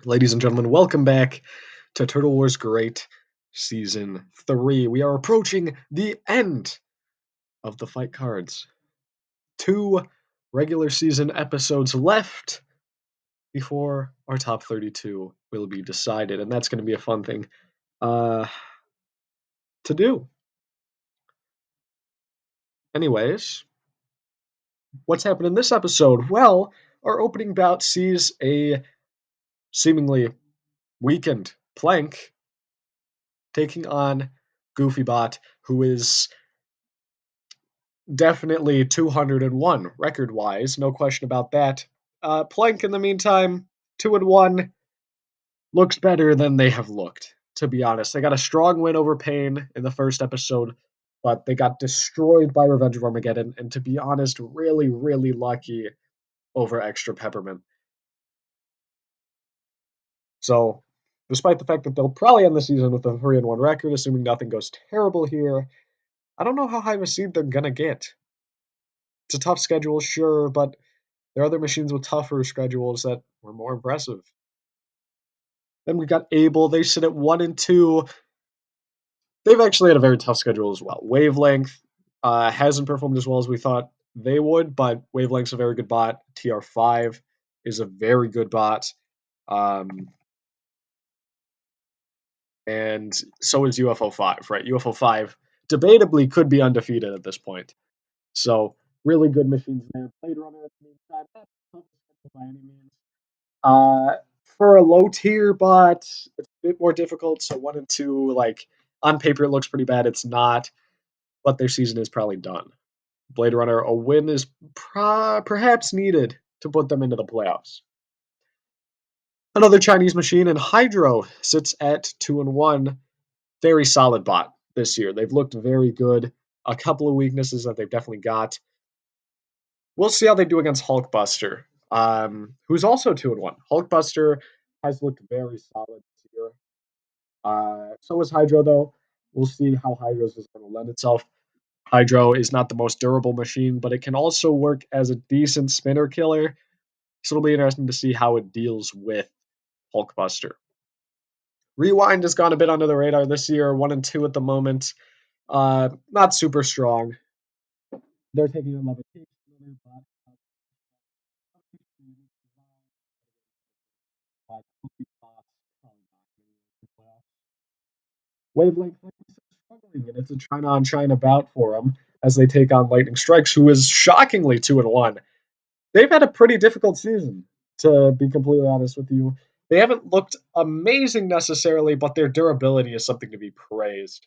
Ladies and gentlemen, welcome back to Turtle Wars Great Season 3. We are approaching the end of the fight cards. 2 regular season episodes left before our top 32 will be decided, and that's going to be a fun thing uh, to do. Anyways, what's happened in this episode? Well, our opening bout sees a seemingly weakened Plank taking on Goofybot, who is definitely 201 record wise, no question about that. Plank, in the meantime, 2-1, looks better than they have looked, to be honest. They got a strong win over Pain in the first episode, but they got destroyed by Revenge of Armageddon, and to be honest, really, really lucky over Extra Peppermint. So, despite the fact that they'll probably end the season with a 3-1 record, assuming nothing goes terrible here, I don't know how high of a seed they're gonna get. It's a tough schedule, sure, but there are other machines with tougher schedules that were more impressive. Then we got Able. They sit at 1-2. They've actually had a very tough schedule as well. Wavelength hasn't performed as well as we thought they would, but Wavelength's a very good bot. TR5 is a very good bot. Um, and so is UFO 5, right? UFO 5 debatably could be undefeated at this point. So, really good machines there. Blade Runner at the meantime, not tough by any means. Uh, for a low tier bot, it's a bit more difficult. So 1-2, like on paper, it looks pretty bad. It's not, but their season is probably done. Blade Runner, a win is perhaps needed to put them into the playoffs. Another Chinese machine, and Hydro sits at 2-1. Very solid bot this year. They've looked very good. A couple of weaknesses that they've definitely got. We'll see how they do against Hulkbuster, who's also 2-1. Hulkbuster has looked very solid this year. So is Hydro, though. We'll see how Hydro's is going to lend itself. Hydro is not the most durable machine, but it can also work as a decent spinner killer. So it'll be interesting to see how it deals with Hulkbuster. Rewind has gone a bit under the radar this year, 1-2 at the moment. Not super strong. They're taking a levitation, but Wavelength is struggling, and it's a China on China bout for them as they take on Lightning Strikes, who is shockingly 2-1. They've had a pretty difficult season, to be completely honest with you. They haven't looked amazing necessarily, but their durability is something to be praised.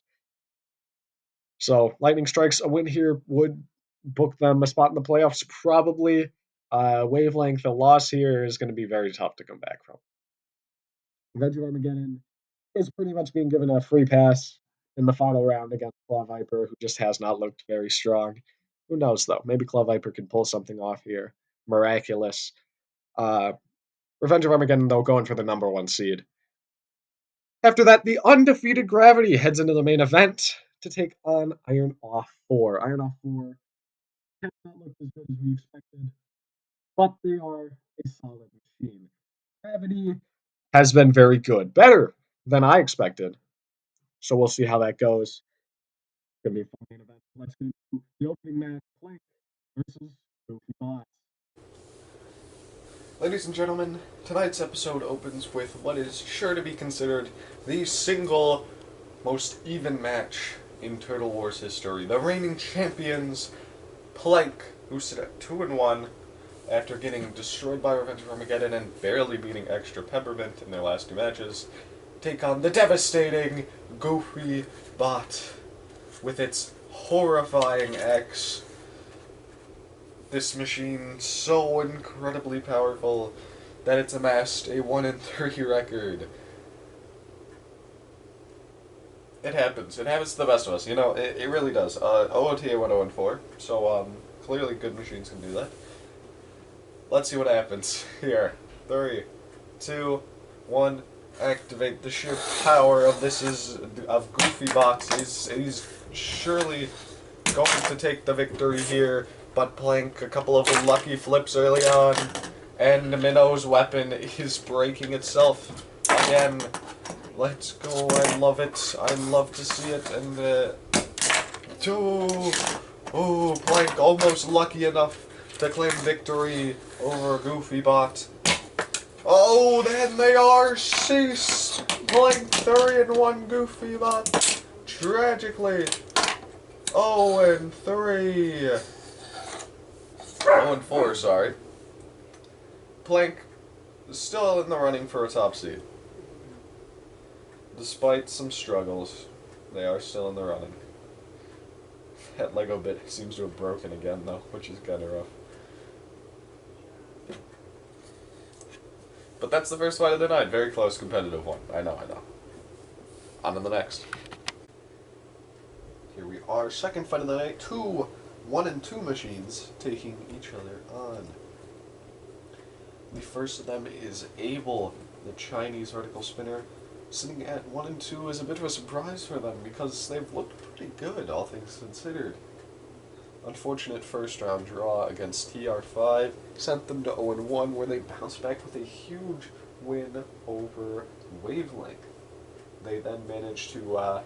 So Lightning Strikes, a win here would book them a spot in the playoffs, probably. Wavelength, a loss here is going to be very tough to come back from. Revenge of Armageddon is pretty much being given a free pass in the final round against Claw Viper, who just has not looked very strong. Who knows, though? Maybe Claw Viper can pull something off here. Miraculous. Uh, Revenge of Armageddon, though, going for the number 1 seed. After that, the undefeated Gravity heads into the main event to take on Iron Off 4. Iron Off 4 has not looked as good as we expected, but they are a solid machine. Gravity has been very good, better than I expected. So we'll see how that goes. It's gonna be a fun main event. Let's go to the opening match: Plank versus Goofy Bots. Ladies and gentlemen, tonight's episode opens with what is sure to be considered the single most even match in Turtle Wars history. The reigning champions, Plank, who sit at 2-1 after getting destroyed by Revenge of Armageddon and barely beating Extra Peppermint in their last 2 matches, take on the devastating Goofy Bot with its horrifying X. This machine so incredibly powerful that it's amassed a 1-3 record. It happens. It happens to the best of us. You know, it really does. OOTA 1014. So, clearly good machines can do that. Let's see what happens here. 3, 2, 1. Activate the sheer power of of Goofy Bots. He's surely going to take the victory here. But Plank, a couple of lucky flips early on, And Minnow's weapon is breaking itself again. Let's go. I love it. I love to see it. And oh, Plank almost lucky enough to claim victory over Goofy Bot. Oh, then they are ceased. Plank 3-1 Goofy Bot. Tragically. 0-3. 0-4, sorry. Plank is still in the running for a top seed. Despite some struggles, they are still in the running. That Lego bit seems to have broken again, though, which is kind of rough. But that's the first fight of the night. Very close, competitive one. I know. On to the next. Here we are, second fight of the night. 2 1-2 machines taking each other on. The first of them is Abel, the Chinese vertical spinner. Sitting at 1-2 is a bit of a surprise for them because they've looked pretty good, all things considered. Unfortunate first round draw against TR5 sent them to 0-1, where they bounced back with a huge win over Wavelength. They then managed to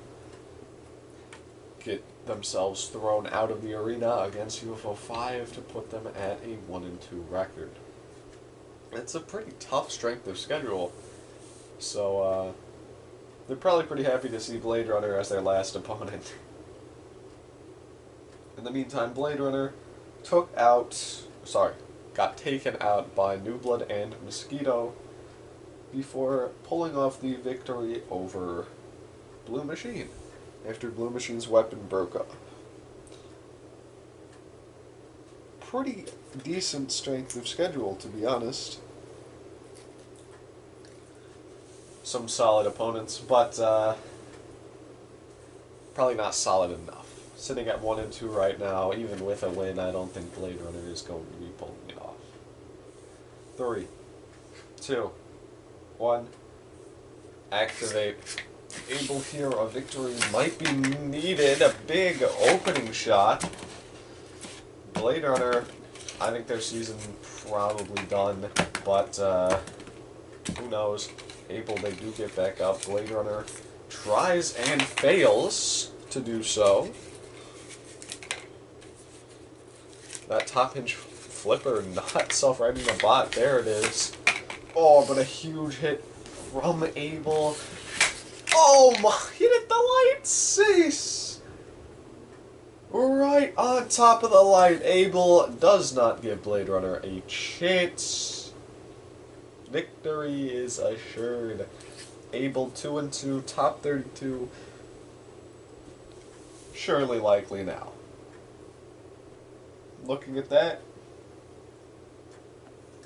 get themselves thrown out of the arena against UFO5 to put them at a 1-2 record. It's a pretty tough strength of schedule, so they're probably pretty happy to see Blade Runner as their last opponent. In the meantime, Blade Runner got taken out by New Blood and Mosquito before pulling off the victory over Blue Machine after Blue Machine's weapon broke up. Pretty decent strength of schedule, to be honest. Some solid opponents, but probably not solid enough. Sitting at 1-2 right now, even with a win, I don't think Blade Runner is going to be pulling it off. 3, 2, 1, activate. Able here, a victory might be needed. A big opening shot. Blade Runner, I think their season probably done, but who knows. Able, they do get back up. Blade Runner tries and fails to do so. That top hinge flipper not self-righting the bot. There it is. Oh, but a huge hit from Able. Oh my, he hit the light. Cease. Right on top of the light. Able does not give Blade Runner a chance. Victory is assured. Able 2-2, top 32. Surely likely now. Looking at that,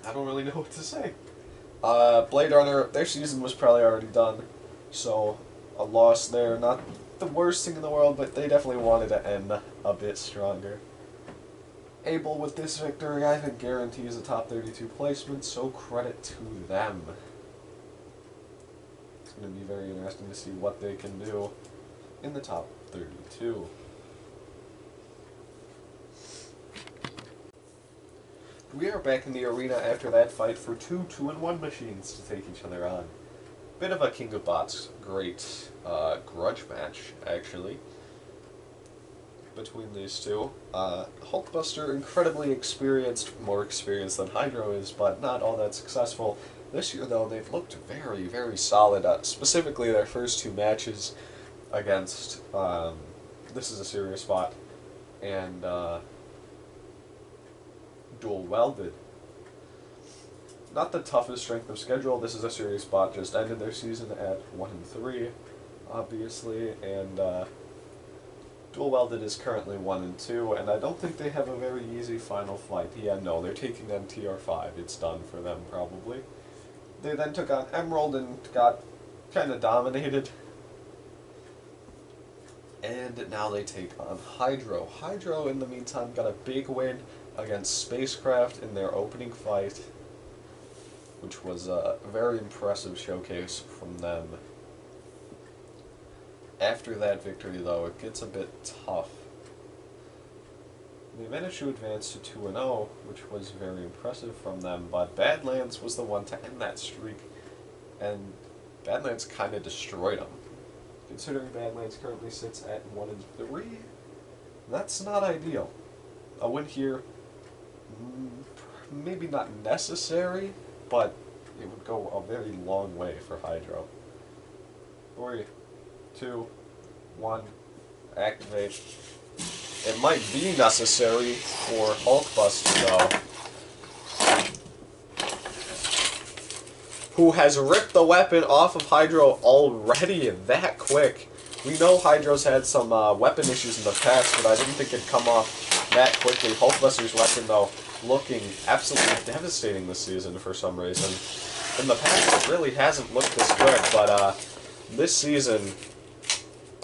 I don't really know what to say. Blade Runner, their season was probably already done, so a loss there, not the worst thing in the world, but they definitely wanted to end a bit stronger. Able with this victory, I think guarantees a top 32 placement, so credit to them. It's going to be very interesting to see what they can do in the top 32. We are back in the arena after that fight for 2 2-1 machines to take each other on. Bit of a King of Bots great grudge match, actually, between these two. Hulkbuster, incredibly experienced, more experienced than Hydro is, but not all that successful. This year, though, they've looked very, very solid, specifically their first 2 matches against, this is a serious spot, and Dual Welded. Not the toughest strength of schedule. This is a serious spot. Just ended their season at 1-3, obviously, and Dual Welded is currently 1-2, and I don't think they have a very easy final fight. Yeah, no, they're taking MTR5. It's done for them, probably. They then took on Emerald and got kind of dominated. And now they take on Hydro. Hydro, in the meantime, got a big win against Spacecraft in their opening fight, which was a very impressive showcase from them. After that victory, though, it gets a bit tough. They managed to advance to 2-0, which was very impressive from them, but Badlands was the one to end that streak, and Badlands kind of destroyed them. Considering Badlands currently sits at 1-3, that's not ideal. A win here, maybe not necessary, but it would go a very long way for Hydro. 3, 2, 1, activate. It might be necessary for Hulkbuster, though, who has ripped the weapon off of Hydro already that quick. We know Hydro's had some weapon issues in the past, but I didn't think it'd come off that quickly. Hulkbuster's weapon, though, looking absolutely devastating this season for some reason. In the past, it really hasn't looked this good, but this season,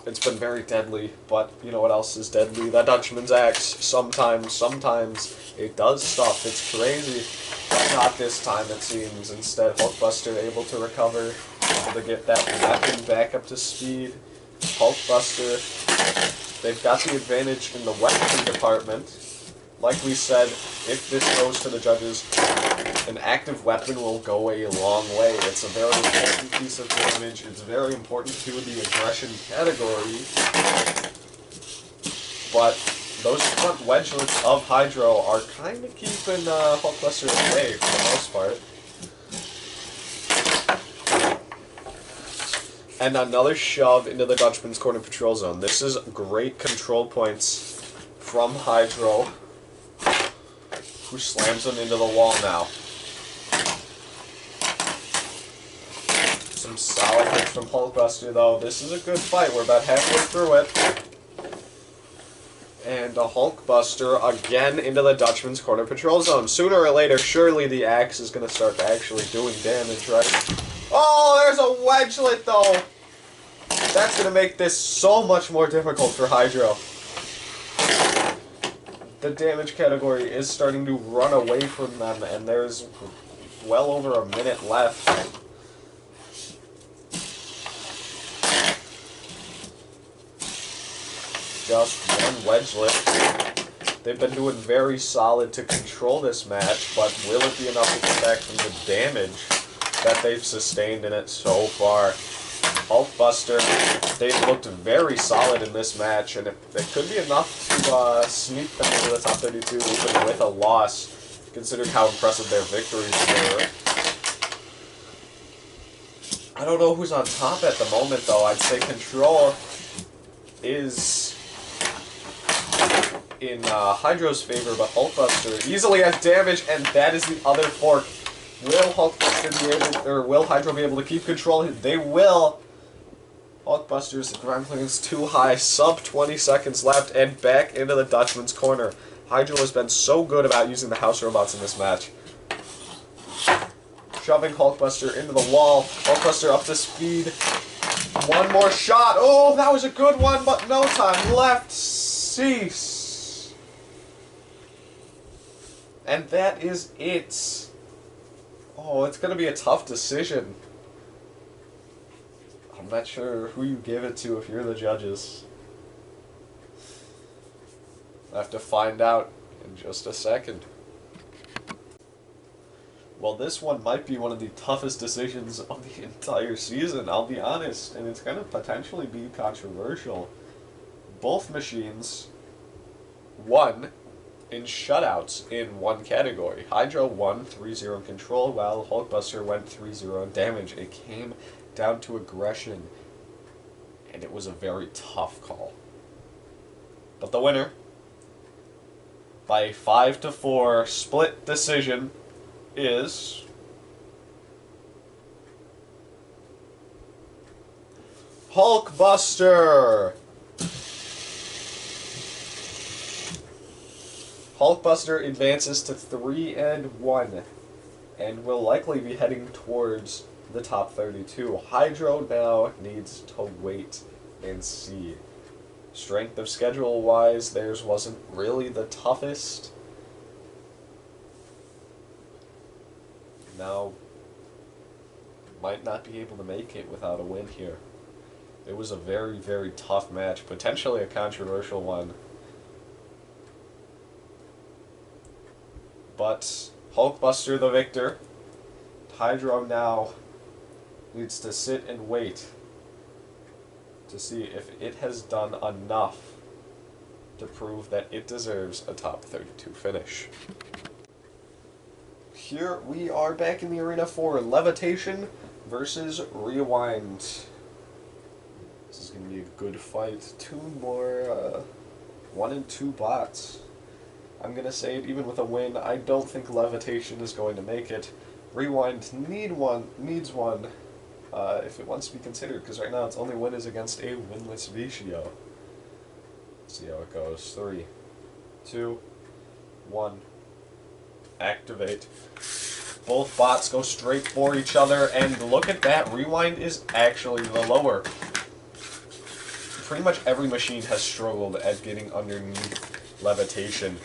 it's been very deadly. But you know what else is deadly? The Dutchman's axe. Sometimes it does stuff. It's crazy. But not this time, it seems. Instead, Hulkbuster able to recover, able to get that weapon back up to speed. Hulkbuster, they've got the advantage in the weapon department. Like we said, if this goes to the judges, an active weapon will go a long way. It's a very important piece of damage. It's very important to the aggression category. But those front wedgelets of Hydro are kind of keeping Hulkbuster away for the most part. And another shove into the Dutchman's corner patrol zone. This is great control points from Hydro, who slams him into the wall now. Some solid hits from Hulkbuster, though. This is a good fight. We're about halfway through it. And a Hulkbuster again into the Dutchman's corner patrol zone. Sooner or later, surely the axe is going to start actually doing damage, right? Oh, there's a wedgelet, though! That's going to make this so much more difficult for Hydro. The damage category is starting to run away from them, and there's well over a minute left. Just one wedgelet. They've been doing very solid to control this match, but will it be enough to come back from the damage that they've sustained in it so far? Hulkbuster, they've looked very solid in this match, and it could be enough to sneak them into the top 32 even with a loss, considering how impressive their victories were. I don't know who's on top at the moment, though. I'd say Control is in Hydro's favor, but Hulkbuster easily has damage, and that is the other fork. Will Hulkbuster be able, or will Hydro be able to keep control? They will. Hulkbuster's ground clearance too high, sub 20 seconds left, and back into the Dutchman's corner. Hydro has been so good about using the house robots in this match. Shoving Hulkbuster into the wall. Hulkbuster up to speed. One more shot. Oh, that was a good one, but no time left. Cease. And that is it. Oh, it's going to be a tough decision. I'm not sure who you give it to if you're the judges. I'll have to find out in just a second. Well, this one might be one of the toughest decisions of the entire season, I'll be honest, and it's going to potentially be controversial. Both machines won in shutouts in one category. Hydro won 3-0 in control, while Hulkbuster went 3-0 in damage. It came down to aggression, and it was a very tough call. But the winner, by a 5-4 split decision, is Hulkbuster! Hulkbuster advances to 3-1 and will likely be heading towards the top 32. Hydro now needs to wait and see. Strength of schedule wise, theirs wasn't really the toughest. Now, might not be able to make it without a win here. It was a very, very tough match, potentially a controversial one. but Hulkbuster the victor. Hydro now needs to sit and wait to see if it has done enough to prove that it deserves a top 32 finish. Here we are back in the arena for Levitation versus Rewind. This is going to be a good fight. Two more 1 and 2 bots. I'm going to say it, even with a win, I don't think Levitation is going to make it. Rewind needs one if it wants to be considered, because right now its only win is against a winless Vicio. Let's see how it goes. 3, 2, 1. Activate. Both bots go straight for each other, and look at that, Rewind is actually the lower. Pretty much every machine has struggled at getting underneath Levitation,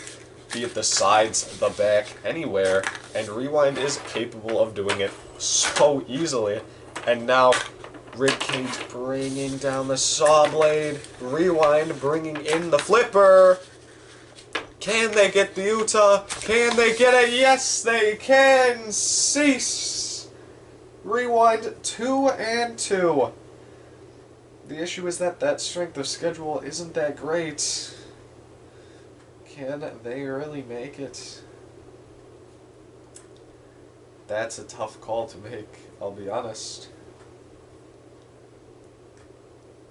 be it the sides, the back, anywhere, and Rewind is capable of doing it so easily. And now, Ribcage bringing down the saw blade, Rewind bringing in the flipper. Can they get the Utah? Can they get it? Yes, they can! Cease! Rewind 2 and 2. The issue is that strength of schedule isn't that great. Can they really make it? That's a tough call to make, I'll be honest.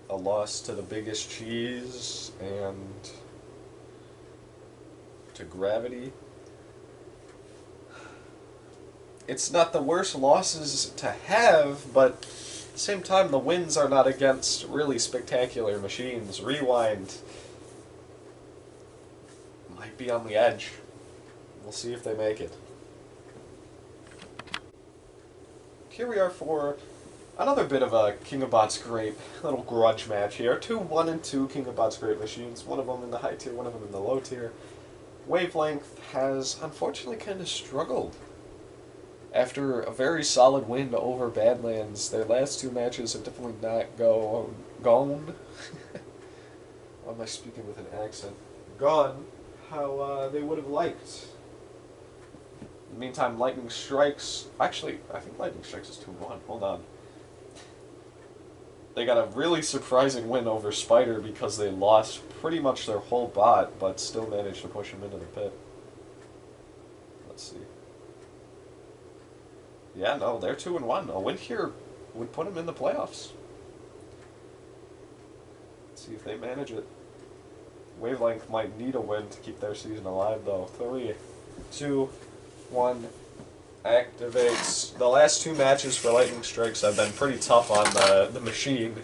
A loss to the biggest cheese and to Gravity. It's not the worst losses to have, but at the same time the wins are not against really spectacular machines. Rewind might be on the edge. We'll see if they make it. Here we are for another bit of a King of Bots Great little grudge match here. 2 1 and 2 King of Bots Great machines, one of them in the high tier, one of them in the low tier. Wavelength has unfortunately kind of struggled. After a very solid win over Badlands, their last 2 matches have definitely not gone. Why am I speaking with an accent? Gone how they would have liked. In the meantime, Lightning Strikes... Actually, I think Lightning Strikes is 2-1. Hold on. They got a really surprising win over Spider because they lost pretty much their whole bot, but still managed to push him into the pit. Let's see. Yeah, no, they're 2-1. A win here would put them in the playoffs. Let's see if they manage it. Wavelength might need a win to keep their season alive, though. 3, 2, 1, activates. The last 2 matches for Lightning Strikes have been pretty tough on the machine,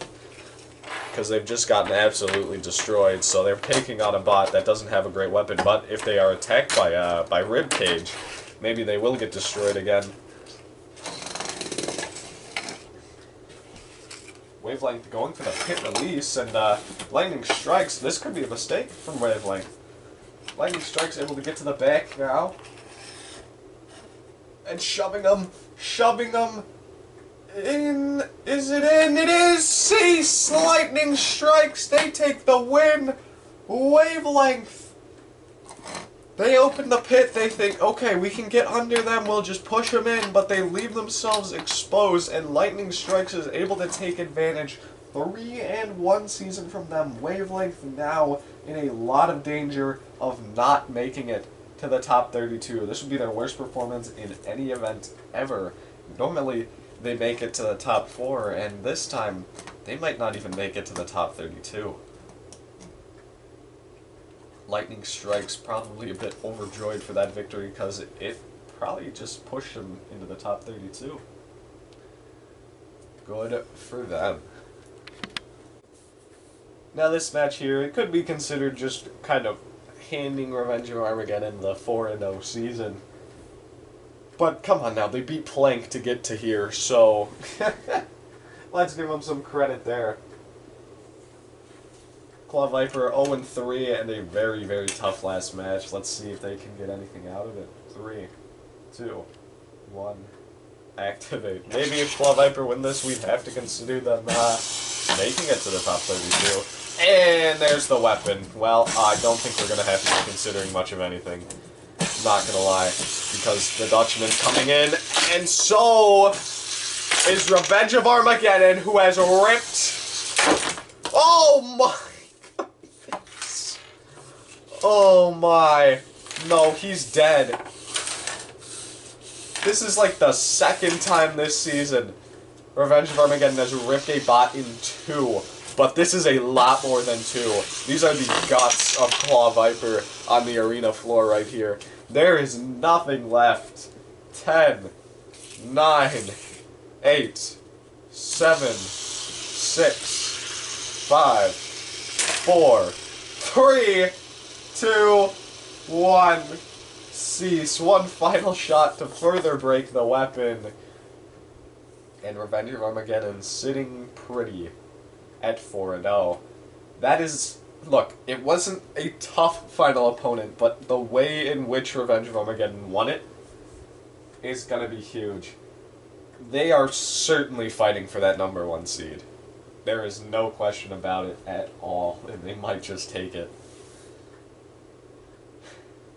because they've just gotten absolutely destroyed, so they're taking on a bot that doesn't have a great weapon, but if they are attacked by Ribcage, maybe they will get destroyed again. Wavelength going for the pit release, and Lightning Strikes. This could be a mistake from Wavelength. Lightning Strikes able to get to the back now. And shoving them in. Is it in? It is! Cease! Lightning Strikes, they take the win! Wavelength! They open the pit, they think, okay, we can get under them, we'll just push them in, but they leave themselves exposed, and Lightning Strikes is able to take advantage. 3 and 1 season from them. Wavelength now in a lot of danger of not making it to the top 32. This would be their worst performance in any event ever. Normally, they make it to the top 4, and this time, they might not even make it to the top 32. Lightning Strikes probably a bit overjoyed for that victory because it probably just pushed them into the top 32. Good for them. Now this match here, it could be considered just kind of handing Revenge of Armageddon the 4-0 season. But come on now, they beat Plank to get to here, so let's give them some credit there. Claw Viper 0-3 and a very, very tough last match. Let's see if they can get anything out of it. 3, 2, 1, activate. Maybe if Claw Viper win this, we'd have to consider them making it to the top 32. And there's the weapon. Well, I don't think we're going to have to be considering much of anything. not gonna lie, because the Dutchman's coming in, and so is Revenge of Armageddon, who has ripped. Oh my! Oh my! No, he's dead. This is like the second time this season Revenge of Armageddon has ripped a bot in two, but this is a lot more than two. These are the guts of Claw Viper on the arena floor right here. There is nothing left. 10, 9, 8, 7, 6, 5, 4, 3, 2, 1. Cease. One final shot to further break the weapon. And Revenge of Armageddon sitting pretty at 4-0. That is... Look, it wasn't a tough final opponent, but the way in which Revenge of Armageddon won it is going to be huge. They are certainly fighting for that #1 seed. There is no question about it at all, and they might just take it.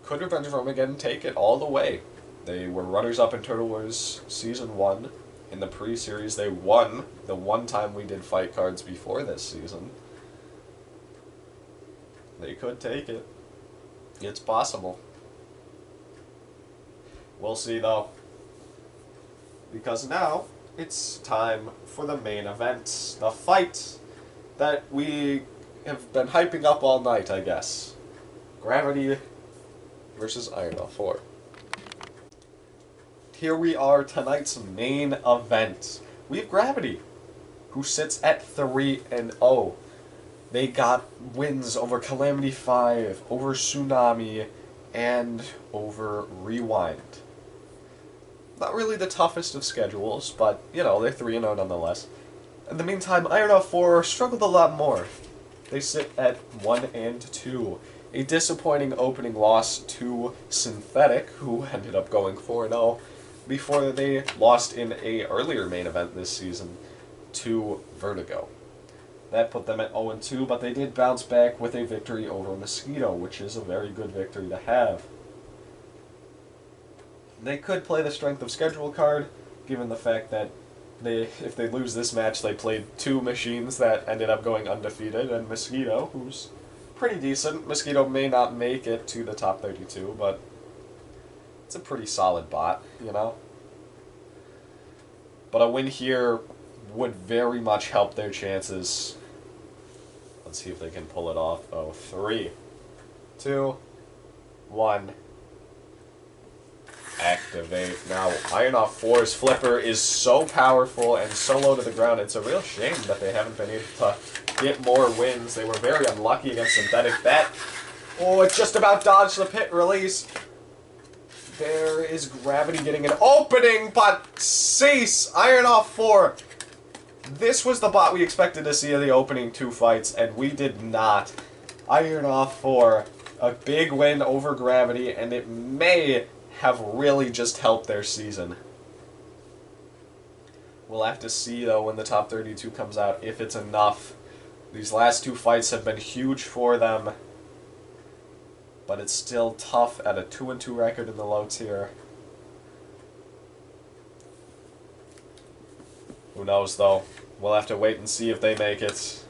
Could Revenge of Armageddon take it all the way? They were runners-up in Turtle Wars Season 1. In the pre-series, they won the one time we did fight cards before this season. They could take it. It's possible. We'll see, though. Because now, it's time for the main event. The fight that we have been hyping up all night, I guess. Gravity versus Iron 4. Here we are, tonight's main event. We have Gravity, who sits at 3-0. They got wins over Calamity 5, over Tsunami, and over Rewind. Not really the toughest of schedules, but, you know, they're 3-0 nonetheless. In the meantime, Iron 4 struggled a lot more. They sit at 1-2. A disappointing opening loss to Synthetic, who ended up going 4-0, before they lost in a earlier main event this season to Vertigo. That put them at 0-2, but they did bounce back with a victory over Mosquito, which is a very good victory to have. They could play the strength of schedule card, given the fact that if they lose this match, they played two machines that ended up going undefeated, and Mosquito, who's pretty decent. Mosquito may not make it to the top 32, but it's a pretty solid bot, you know? But a win here would very much help their chances. Let's see if they can pull it off. Oh, 3, 2, 1. Activate. Now, Iron 4's flipper is so powerful and so low to the ground, it's a real shame that they haven't been able to get more wins. They were very unlucky against Synthetic. That, oh, it just about dodged the pit release. There is Gravity getting an opening, but cease! Iron 4. This was the bot we expected to see in the opening two fights, and we did not. Iron 4, a big win over Gravity, and it may have really just helped their season. We'll have to see, though, when the top 32 comes out, if it's enough. These last two fights have been huge for them, but it's still tough at a 2-2 record in the low tier. Who knows, though? We'll have to wait and see if they make it.